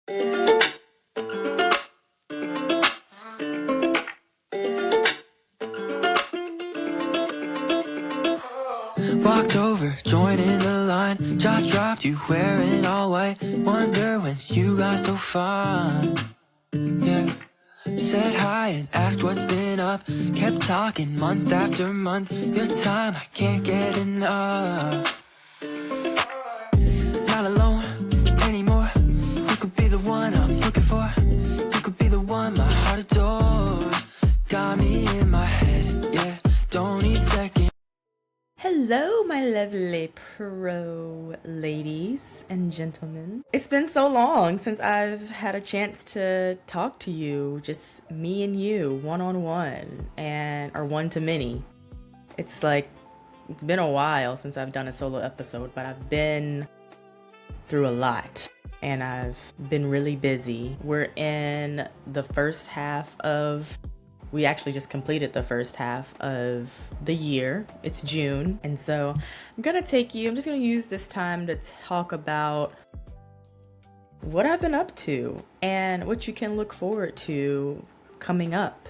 Walked over, joined in the line, jaw dropped, you wearing all white. Wonder when you got so fun. Yeah. Said hi and asked what's been up. Kept talking month after month. Your time, I can't get enough. Not alone anymore. You could be the one I'm looking for. You could be the one my heart adores. Got me in my head, yeah. Don't need second. Hello, my lovely pro ladies and gentlemen. It's been so long since I've had a chance to talk to you, just me and you, one-on-one, or one-to-many. It's been a while since I've done a solo episode, but I've been through a lot and I've been really busy. We're in the first half of We actually just completed the first half of the year. It's June. And so I'm just gonna use this time to talk about what I've been up to and what you can look forward to coming up.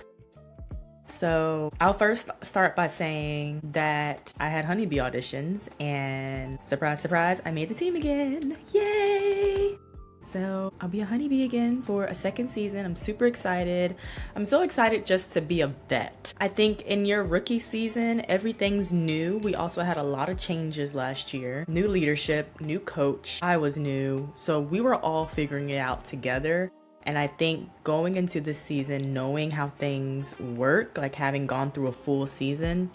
So I'll first start by saying that I had Honeybee auditions and surprise, surprise, I made the team again. Yay! So I'll be a Honeybee again for a second season. I'm super excited. I'm so excited just to be a vet. I think in your rookie season, everything's new. We also had a lot of changes last year. New leadership, new coach. I was new. So we were all figuring it out together. And I think going into this season, knowing how things work, like having gone through a full season,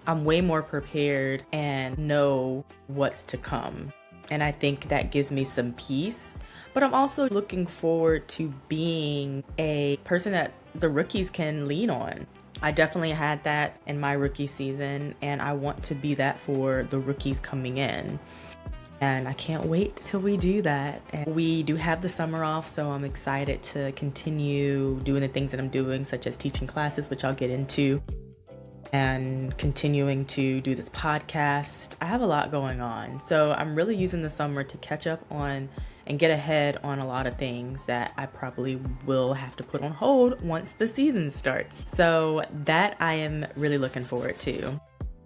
I'm way more prepared and know what's to come. And I think that gives me some peace. But I'm also looking forward to being a person that the rookies can lean on. I definitely had that in my rookie season, and I want to be that for the rookies coming in. And I can't wait till we do that. And we do have the summer off, so I'm excited to continue doing the things that I'm doing, such as teaching classes, which I'll get into, and continuing to do this podcast. I have a lot going on. So I'm really using the summer to catch up on and get ahead on a lot of things that I probably will have to put on hold once the season starts. So that I am really looking forward to.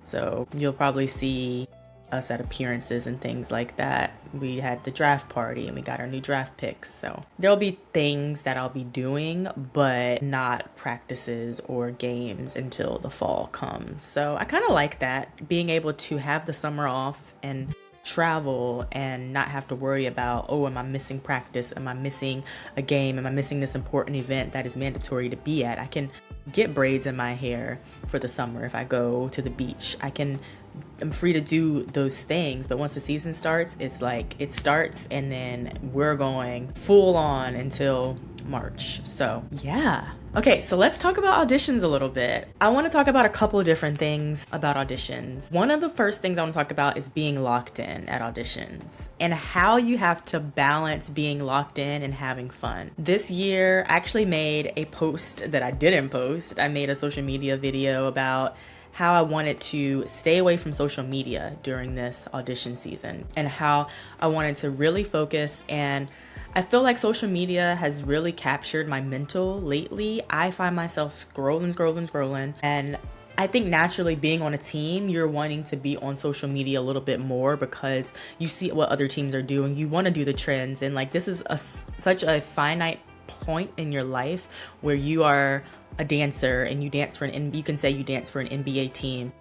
So you'll probably see us at appearances and things like that. We had the draft party and we got our new draft picks. So there'll be things that I'll be doing, but not practices or games until the fall comes. So I kind of like that, being able to have the summer off and travel and not have to worry about, oh, am I missing practice? Am I missing a game? Am I missing this important event that is mandatory to be at? I can get braids in my hair for the summer if I go to the beach. I'm free to do those things, but once the season starts, it's like it starts and then we're going full on until March. So yeah. Okay, so let's talk about auditions a little bit. I want to talk about a couple of different things about auditions. One of the first things I want to talk about is being locked in at auditions and how you have to balance being locked in and having fun. This year, I actually made a post that I didn't post. I made a social media video about how I wanted to stay away from social media during this audition season and how I wanted to really focus. And I feel like social media has really captured my mental lately. I find myself scrolling. And I think naturally being on a team, you're wanting to be on social media a little bit more because you see what other teams are doing. You want to do the trends. And like, this is such a finite point in your life where you are a dancer and you dance for you can say you dance for an NBA team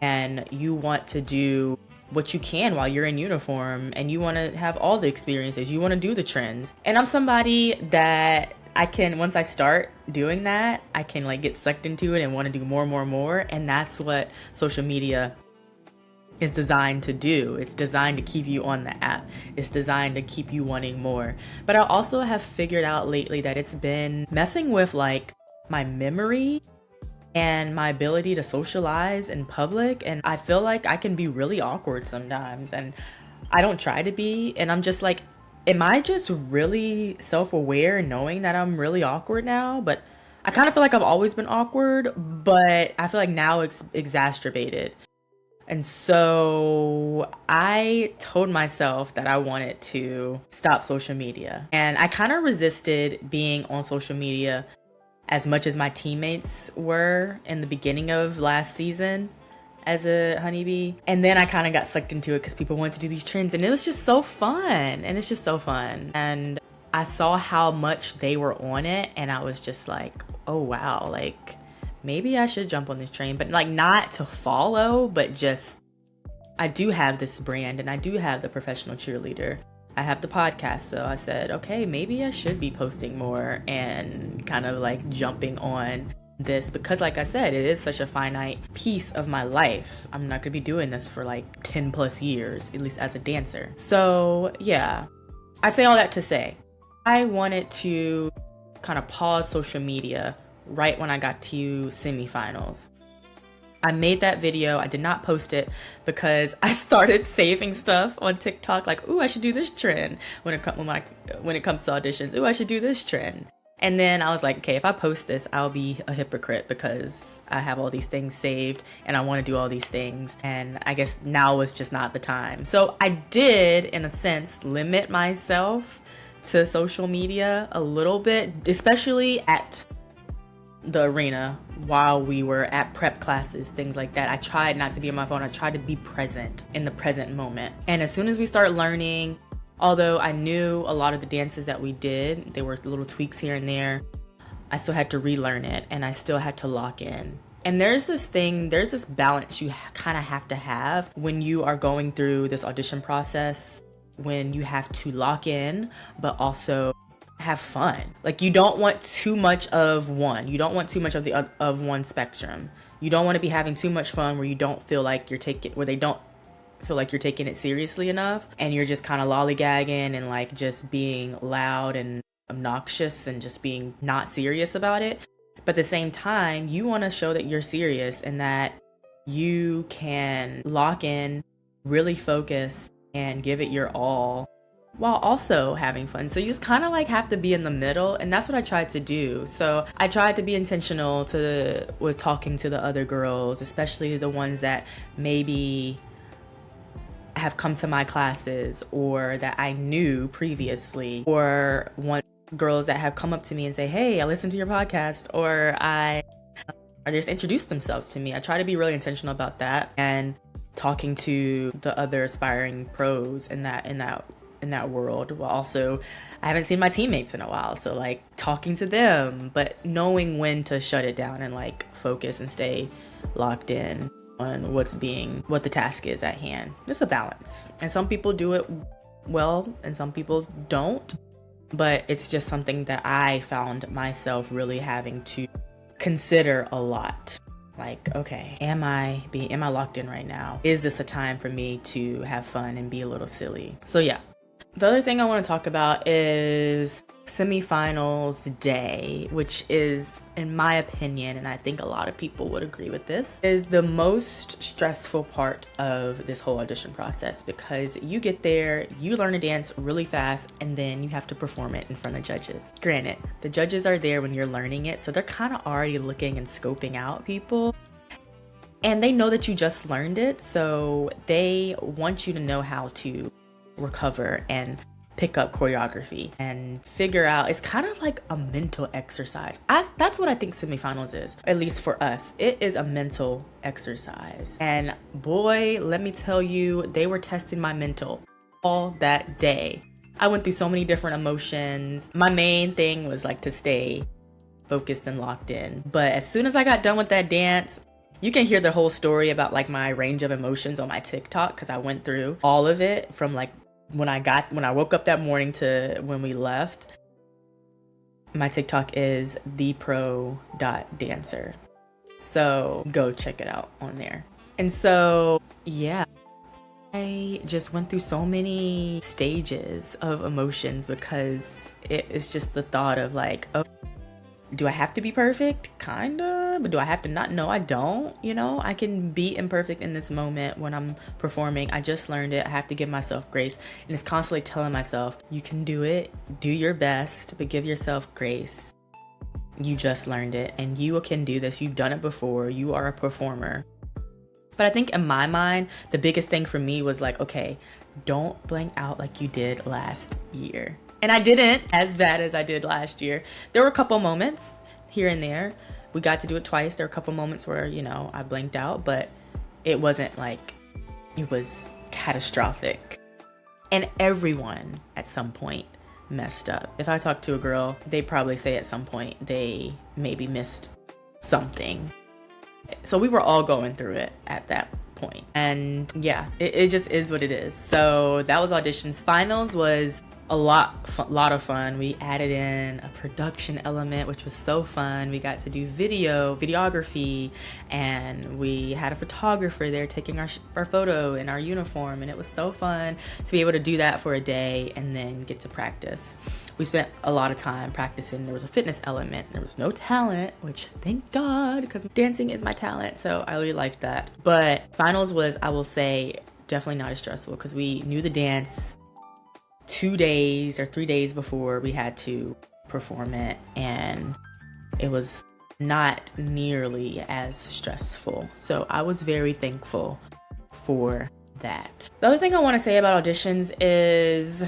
and you want to do what you can while you're in uniform and you want to have all the experiences. You want to do the trends. And I'm somebody that once I start doing that, I can like get sucked into it and want to do more. And that's what social media is designed to do. It's designed to keep you on the app. It's designed to keep you wanting more. But I also have figured out lately that it's been messing with like my memory and my ability to socialize in public. And I feel like I can be really awkward sometimes. And I don't try to be. And I'm just like, am I just really self-aware knowing that I'm really awkward now? But I kind of feel like I've always been awkward, but I feel like now it's exacerbated. And so I told myself that I wanted to stop social media. And I kind of resisted being on social media as much as my teammates were in the beginning of last season as a honeybee. And then I kind of got sucked into it because people wanted to do these trends, and it was just so fun. And it's just so fun. And I saw how much they were on it, and I was just like, oh wow, like maybe I should jump on this train, but like not to follow, but just I do have this brand and I do have the professional cheerleader. I have the podcast, so I said, okay, maybe I should be posting more and kind of like jumping on this because, like I said, it is such a finite piece of my life. I'm not gonna be doing this for like 10 plus years, at least as a dancer. So yeah, I say all that to say, I wanted to kind of pause social media right when I got to semifinals. I made that video. I did not post it because I started saving stuff on TikTok, like, ooh, I should do this trend when it comes to auditions. Ooh, I should do this trend. And then I was like, okay, if I post this, I'll be a hypocrite because I have all these things saved and I want to do all these things. And I guess now was just not the time. So I did, in a sense, limit myself to social media a little bit, especially at the arena while we were at prep classes, things like that. I tried not to be on my phone. I tried to be present in the present moment. And as soon as we start learning, although I knew a lot of the dances that we did, there were little tweaks here and there, I still had to relearn it and I still had to lock in. And there's this balance you kind of have to have when you are going through this audition process, when you have to lock in, but also have fun. Like, you don't want too much of one. You don't want too much of one spectrum. You don't want to be having too much fun where you don't feel like they don't feel like you're taking it seriously enough and you're just kind of lollygagging and like just being loud and obnoxious and just being not serious about it. But at the same time, you want to show that you're serious and that you can lock in, really focus, and give it your all while also having fun. So you just kind of like have to be in the middle, and that's what I tried to do. So I tried to be intentional with talking to the other girls, especially the ones that maybe have come to my classes or that I knew previously, or girls that have come up to me and say, hey, I listened to your podcast, or just introduce themselves to me. I try to be really intentional about that and talking to the other aspiring pros in that world. Well, also, I haven't seen my teammates in a while, so like talking to them, but knowing when to shut it down and like focus and stay locked in on what the task is at hand. It's a balance, and some people do it well and some people don't, but it's just something that I found myself really having to consider a lot. Like, okay, am I locked in right now? Is this a time for me to have fun and be a little silly? So yeah. The other thing I want to talk about is semifinals day, which is, in my opinion, and I think a lot of people would agree with this, is the most stressful part of this whole audition process, because you get there, you learn to dance really fast, and then you have to perform it in front of judges. Granted, the judges are there when you're learning it, so they're kind of already looking and scoping out people. And they know that you just learned it, so they want you to know how to recover and pick up choreography and figure out. It's kind of like a mental exercise. That's what I think semifinals is, at least for us. It is a mental exercise. And boy, let me tell you, they were testing my mental all that day. I went through so many different emotions. My main thing was like to stay focused and locked in. But as soon as I got done with that dance, you can hear the whole story about like my range of emotions on my TikTok, because I went through all of it from like when I woke up that morning to when we left. My TikTok is thepro.dancer. So go check it out on there. And so, yeah, I just went through so many stages of emotions, because it is just the thought of like, oh, do I have to be perfect? Kinda. But do I have to not? No, I don't. You know, I can be imperfect in this moment when I'm performing. I just learned it. I have to give myself grace. And it's constantly telling myself, you can do it. Do your best, but give yourself grace. You just learned it and you can do this. You've done it before. You are a performer. But I think in my mind, the biggest thing for me was like, okay, don't blank out like you did last year. And I didn't as bad as I did last year. There were a couple moments here and there. We got to do it twice. There were a couple moments where, you know, I blanked out, but it wasn't like it was catastrophic. And everyone at some point messed up. If I talk to a girl, they probably say at some point they maybe missed something. So we were all going through it at that point. And yeah, it just is what it is. So that was auditions. Finals was a lot of fun. We added in a production element, which was so fun. We got to do videography, and we had a photographer there taking our photo in our uniform, and it was so fun to be able to do that for a day and then get to practice. We spent a lot of time practicing. There was a fitness element. There was no talent, which thank God, because dancing is my talent, so I really liked that. But finals was, I will say, definitely not as stressful because we knew the dance 2 days or 3 days before we had to perform it, and it was not nearly as stressful. So I was very thankful for that. The other thing I want to say about auditions is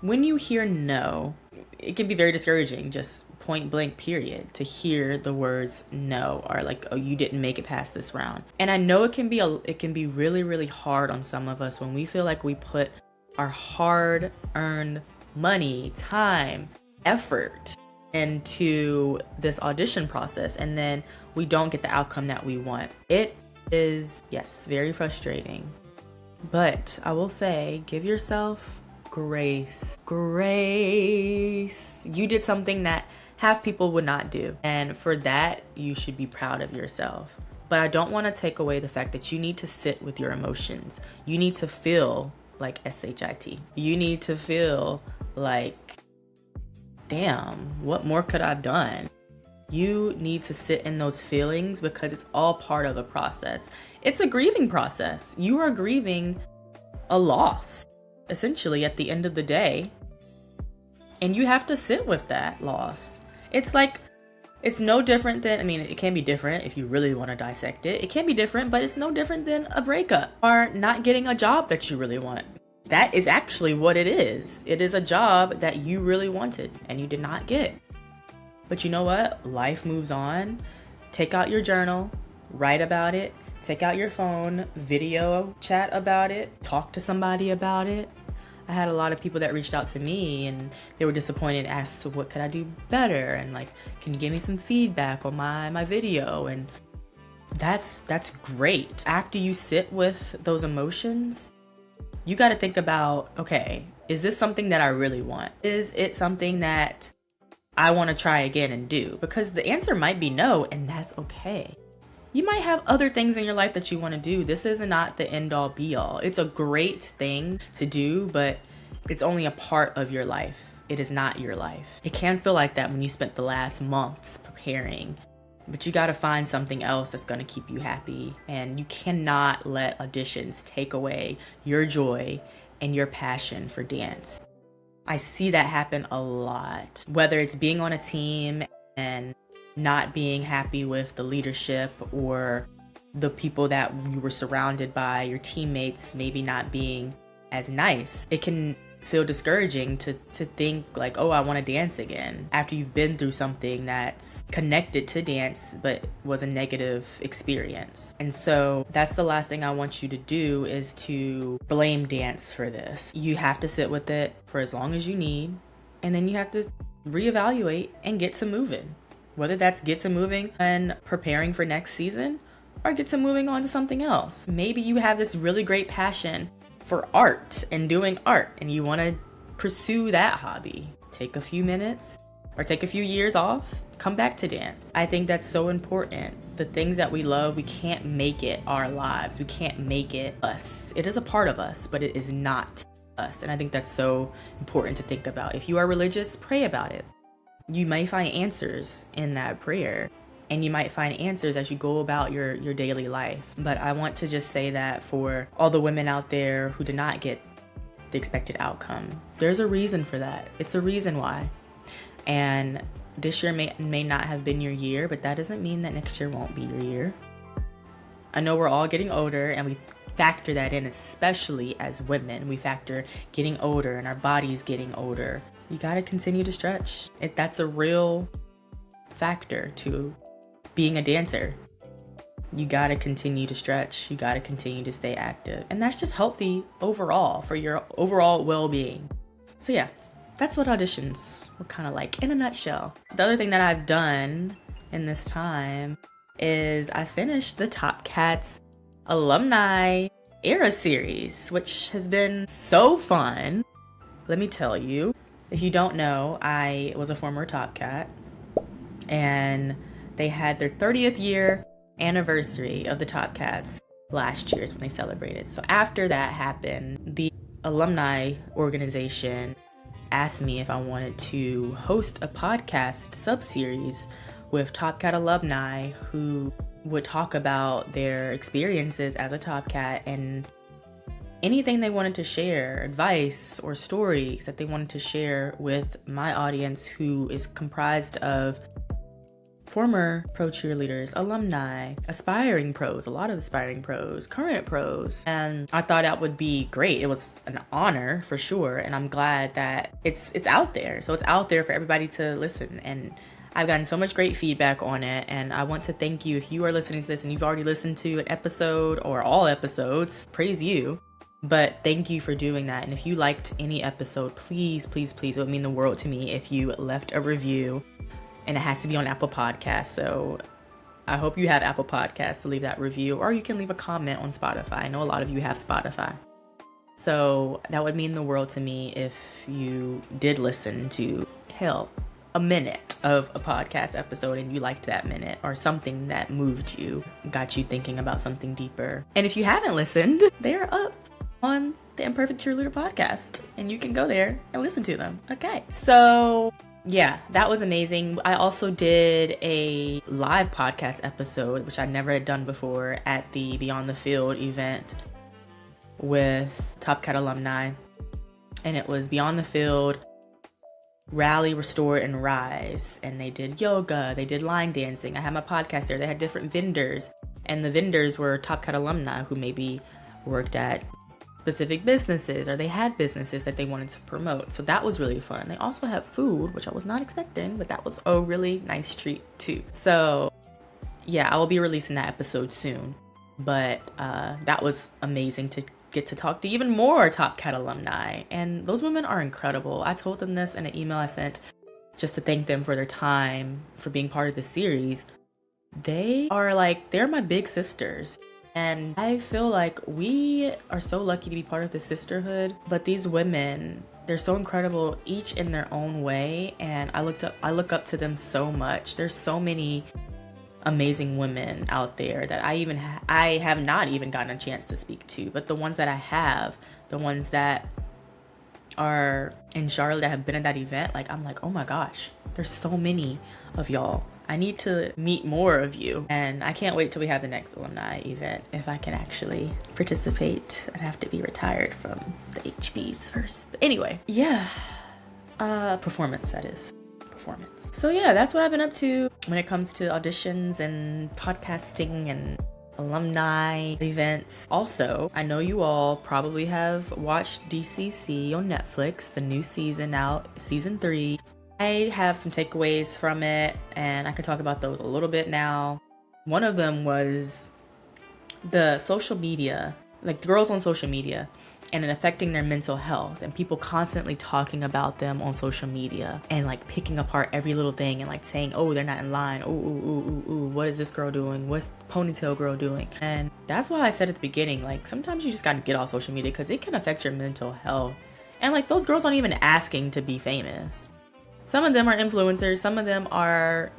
when you hear no, it can be very discouraging, just point blank period, to hear the words no, or like, oh, you didn't make it past this round. And I know it can be really, really hard on some of us when we feel like we put our hard-earned money, time, effort into this audition process, and then we don't get the outcome that we want. It is, yes, very frustrating. But I will say, give yourself grace. Grace. You did something that half people would not do. And for that, you should be proud of yourself. But I don't want to take away the fact that you need to sit with your emotions. You need to feel like SHIT. You need to feel like, damn, what more could I have done? You need to sit in those feelings because it's all part of the process. It's a grieving process. You are grieving a loss, essentially, at the end of the day. And you have to sit with that loss. It's like, it's no different than, I mean, it can be different if you really want to dissect it. It can be different, but it's no different than a breakup or not getting a job that you really want. That is actually what it is. It is a job that you really wanted and you did not get. But you know what? Life moves on. Take out your journal, write about it, take out your phone, video chat about it, talk to somebody about it. I had a lot of people that reached out to me and they were disappointed as to what could I do better, and like, can you give me some feedback on my video? And that's great. After you sit with those emotions, you got to think about, okay, is this something that I really want? Is it something that I want to try again and do? Because the answer might be no, and that's okay. You might have other things in your life that you want to do. This is not the end all be all. It's a great thing to do, but it's only a part of your life. It is not your life. It can feel like that when you spent the last months preparing, but you got to find something else that's going to keep you happy. And you cannot let auditions take away your joy and your passion for dance. I see that happen a lot, whether it's being on a team and not being happy with the leadership or the people that you were surrounded by, your teammates maybe not being as nice. It can feel discouraging to think like, oh, I want to dance again after you've been through something that's connected to dance but was a negative experience. And so that's the last thing I want you to do, is to blame dance for this. You have to sit with it for as long as you need, and then you have to reevaluate and get to moving. Whether that's get to moving and preparing for next season, or get to moving on to something else. Maybe you have this really great passion for art and doing art, and you want to pursue that hobby. Take a few minutes or take a few years off, come back to dance. I think that's so important. The things that we love, we can't make it our lives. We can't make it us. It is a part of us, but it is not us. And I think that's so important to think about. If you are religious, pray about it. You may find answers in that prayer, and you might find answers as you go about your daily life. But I want to just say that for all the women out there who did not get the expected outcome, there's a reason for that. It's a reason why. And this year may not have been your year, but that doesn't mean that next year won't be your year. I know we're all getting older, and we factor that in, especially as women. We factor getting older and our bodies getting older. You gotta continue to stretch. That's a real factor to being a dancer. You gotta continue to stretch. You gotta continue to stay active. And that's just healthy overall for your overall well-being. So yeah, that's what auditions were kind of like in a nutshell. The other thing that I've done in this time is I finished the TopCats alumni era series, which has been so fun. Let me tell you, if you don't know, I was a former TopCat, and they had their 30th year anniversary of the TopCats last year is when they celebrated. So after that happened, the alumni organization asked me if I wanted to host a podcast sub-series with TopCat alumni who would talk about their experiences as a TopCat and anything they wanted to share, advice or stories that they wanted to share with my audience, who is comprised of former pro cheerleaders, alumni, aspiring pros, a lot of aspiring pros, current pros. And I thought that would be great. It was an honor for sure. And I'm glad that it's out there. So it's out there for everybody to listen. And I've gotten so much great feedback on it. And I want to thank you if you are listening to this and you've already listened to an episode or all episodes, praise you. But thank you for doing that. And if you liked any episode, please, please, please, it would mean the world to me if you left a review. And it has to be on Apple Podcasts. So I hope you have Apple Podcasts to leave that review, or you can leave a comment on Spotify. I know a lot of you have Spotify. So that would mean the world to me if you did listen to, hell, a minute of a podcast episode and you liked that minute, or something that moved you, got you thinking about something deeper. And if you haven't listened, they're up on the Imperfect Cheerleader podcast and you can go there and listen to them. Okay. So yeah, that was amazing. I also did a live podcast episode, which I never had done before, at the Beyond the Field event with TopCat alumni. And it was Beyond the Field, Rally, Restore, and Rise. And they did yoga, they did line dancing. I had my podcast there. They had different vendors. And the vendors were TopCat alumni who maybe worked at specific businesses, or they had businesses that they wanted to promote. So that was really fun. They also have food, which I was not expecting, but that was a really nice treat too. So yeah, I will be releasing that episode soon. But that was amazing to get to talk to even more TopCat alumni. And those women are incredible. I told them this in an email I sent just to thank them for their time, for being part of the series. They're my big sisters. And I feel like we are so lucky to be part of this sisterhood. But these women, they're so incredible, each in their own way. And I look up to them so much. There's so many amazing women out there that I have not even gotten a chance to speak to. But the ones that I have, the ones that are in Charlotte that have been at that event, I'm like, oh my gosh, there's so many of y'all. I need to meet more of you. And I can't wait till we have the next alumni event. If I can actually participate, I'd have to be retired from the HBs first. But anyway, yeah. Performance, that is. Performance. So yeah, that's what I've been up to when it comes to auditions and podcasting and alumni events. Also, I know you all probably have watched DCC on Netflix, the new season out, season 3. I have some takeaways from it, and I can talk about those a little bit now. One of them was the social media, the girls on social media, and it affecting their mental health, and people constantly talking about them on social media and picking apart every little thing and saying, oh, they're not in line. Ooh, what is this girl doing? What's ponytail girl doing? And that's why I said at the beginning, sometimes you just gotta get off social media because it can affect your mental health. And those girls aren't even asking to be famous. Some of them are influencers, some of them are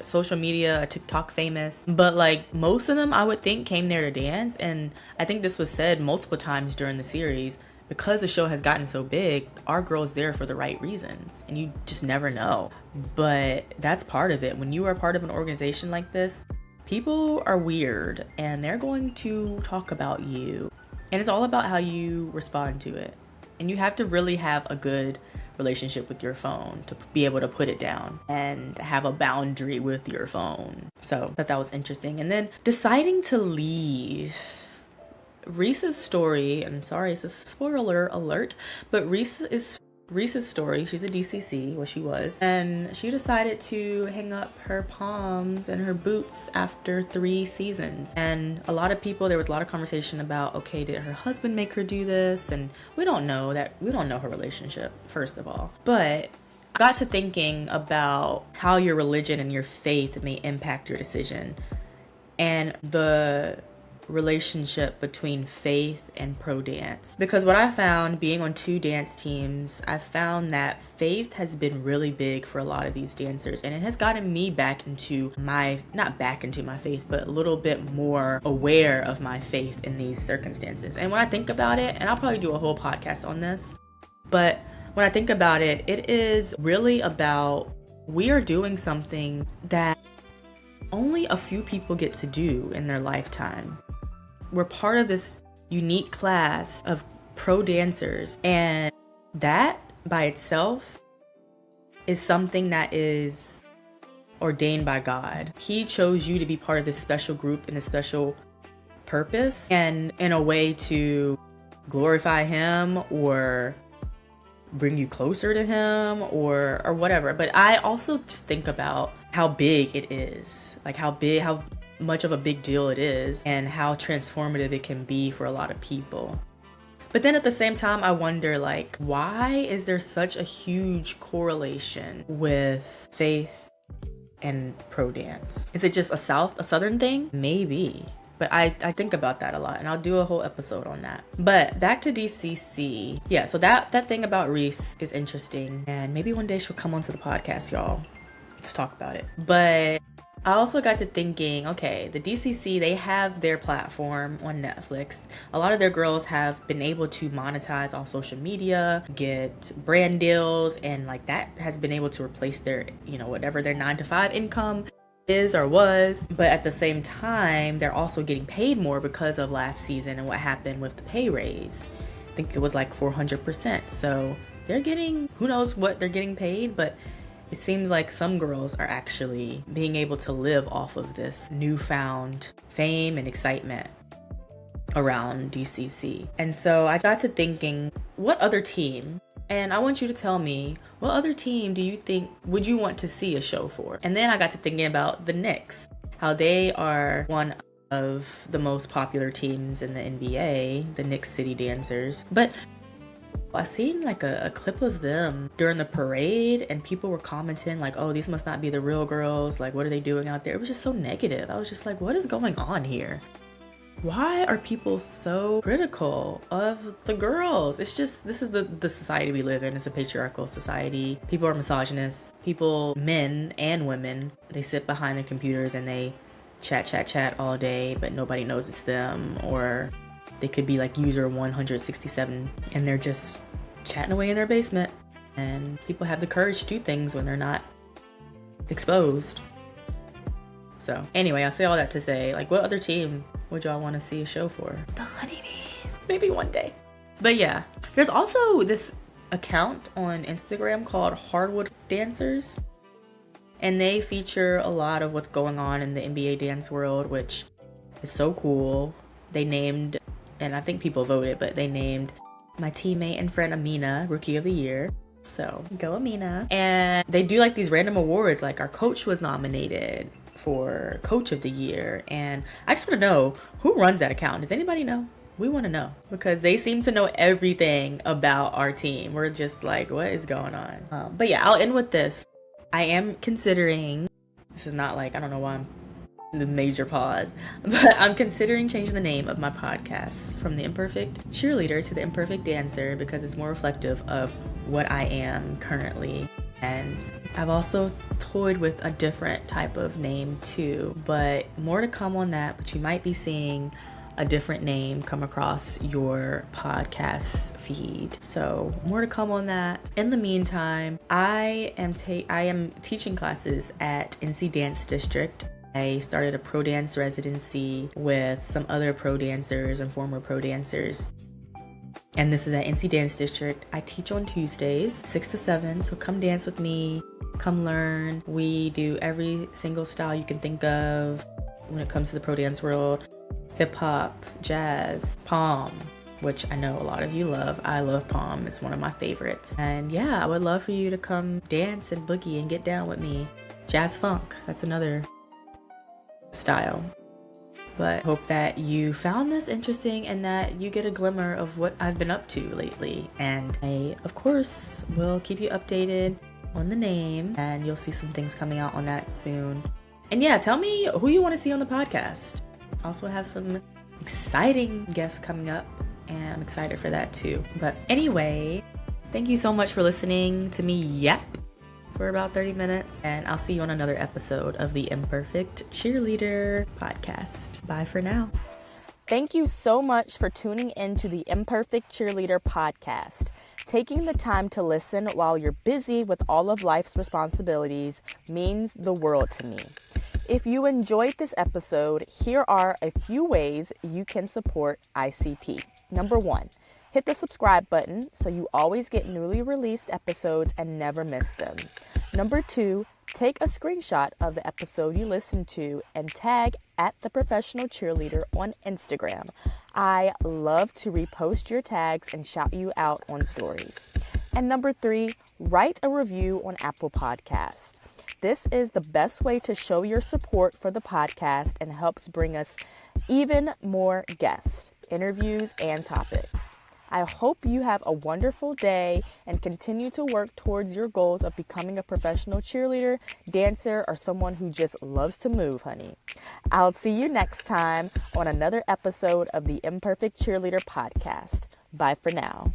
social media, TikTok famous, but most of them I would think came there to dance. And I think this was said multiple times during the series, because the show has gotten so big, our girls there for the right reasons, and you just never know. But that's part of it. When you are part of an organization like this, people are weird and they're going to talk about you, and it's all about how you respond to it. And you have to really have a good relationship with your phone, to be able to put it down and have a boundary with your phone. So I thought that was interesting. And then deciding to leave. Reese's story, I'm sorry, it's a spoiler alert, but Reese's story, she's a DCC, well, she was, and she decided to hang up her palms and her boots after 3 seasons. And a lot of people, there was a lot of conversation about, okay, did her husband make her do this? And we don't know her relationship, first of all. But I got to thinking about how your religion and your faith may impact your decision, and the relationship between faith and pro dance. Because what I found being on 2 dance teams, I found that faith has been really big for a lot of these dancers, and it has gotten me back into not back into my faith, but a little bit more aware of my faith in these circumstances. And when I think about it, and I'll probably do a whole podcast on this, but when I think about it, it is really about, we are doing something that only a few people get to do in their lifetime. We're part of this unique class of pro dancers, and that by itself is something that is ordained by God. He chose you to be part of this special group and a special purpose, and in a way to glorify Him or bring you closer to Him or whatever. But I also just think about how big it is, like how much of a big deal it is, and how transformative it can be for a lot of people. But then at the same time, I wonder, like, why is there such a huge correlation with faith and pro dance? Is it just a southern thing? Maybe. But I think about that a lot, and I'll do a whole episode on that. But back to DCC. Yeah, so that thing about Reece is interesting, and maybe one day she'll come onto the podcast, y'all. Let's talk about it. But I also got to thinking, okay, the DCC, they have their platform on Netflix. A lot of their girls have been able to monetize on social media, get brand deals, and like that has been able to replace their, whatever their 9-to-5 income is or was. But at the same time, they're also getting paid more because of last season and what happened with the pay raise. I think it was like 400%. So they're getting, who knows what they're getting paid, but it seems like some girls are actually being able to live off of this newfound fame and excitement around DCC. And so I got to thinking, what other team, and I want you to tell me, what other team do you think would you want to see a show for? And then I got to thinking about the Knicks, how they are one of the most popular teams in the NBA, the Knicks City Dancers. But I seen like a clip of them during the parade, and people were commenting like, oh, these must not be the real girls, like what are they doing out there? It was just so negative. I was just like, what is going on here? Why are people so critical of the girls? It's just, this is the society we live in. It's a patriarchal society. People are misogynists. People, men and women, they sit behind their computers and they chat all day, but nobody knows it's them. Or they could be like user 167 and they're just chatting away in their basement, and people have the courage to do things when they're not exposed. So anyway, I say all that to say, like, what other team would y'all want to see a show for? The Honeybees. Maybe one day. But yeah, there's also this account on Instagram called Hardwood Dancers, and they feature a lot of what's going on in the NBA dance world, which is so cool. They named, and I think people voted, but they named my teammate and friend Amina Rookie of the Year. So go Amina. And they do like these random awards, like our coach was nominated for Coach of the Year. And I just want to know, who runs that account? Does anybody know? We want to know, because they seem to know everything about our team. We're just like, what is going on? But yeah, I'll end with this. I am considering, this is not like, I don't know why I'm the major pause, but I'm considering changing the name of my podcast from The Imperfect Cheerleader to The Imperfect Dancer, because it's more reflective of what I am currently. And I've also toyed with a different type of name too, but more to come on that. But you might be seeing a different name come across your podcast feed. So more to come on that. In the meantime, I am teaching classes at NC Dance District. I started a pro dance residency with some other pro dancers and former pro dancers. And this is at NC Dance District. I teach on Tuesdays, 6 to 7. So come dance with me, come learn. We do every single style you can think of when it comes to the pro dance world. Hip hop, jazz, pom, which I know a lot of you love. I love pom. It's one of my favorites. And yeah, I would love for you to come dance and boogie and get down with me. Jazz funk, that's another style. But hope that you found this interesting and that you get a glimmer of what I've been up to lately. And I, of course, will keep you updated on the name, and you'll see some things coming out on that soon. And yeah, tell me who you want to see on the podcast. I also have some exciting guests coming up, and I'm excited for that too. But anyway, thank you so much for listening to me yap for about 30 minutes, and I'll see you on another episode of the Imperfect Cheerleader podcast. Bye for now. Thank you so much for tuning in to the Imperfect Cheerleader podcast. Taking the time to listen while you're busy with all of life's responsibilities means the world to me. If you enjoyed this episode, here are a few ways you can support ICP. Number 1, hit the subscribe button so you always get newly released episodes and never miss them. Number 2, take a screenshot of the episode you listened to and tag @theprofessionalcheerleader on Instagram. I love to repost your tags and shout you out on stories. And number 3, write a review on Apple Podcast. This is the best way to show your support for the podcast and helps bring us even more guests, interviews, and topics. I hope you have a wonderful day and continue to work towards your goals of becoming a professional cheerleader, dancer, or someone who just loves to move, honey. I'll see you next time on another episode of the Imperfect Cheerleader podcast. Bye for now.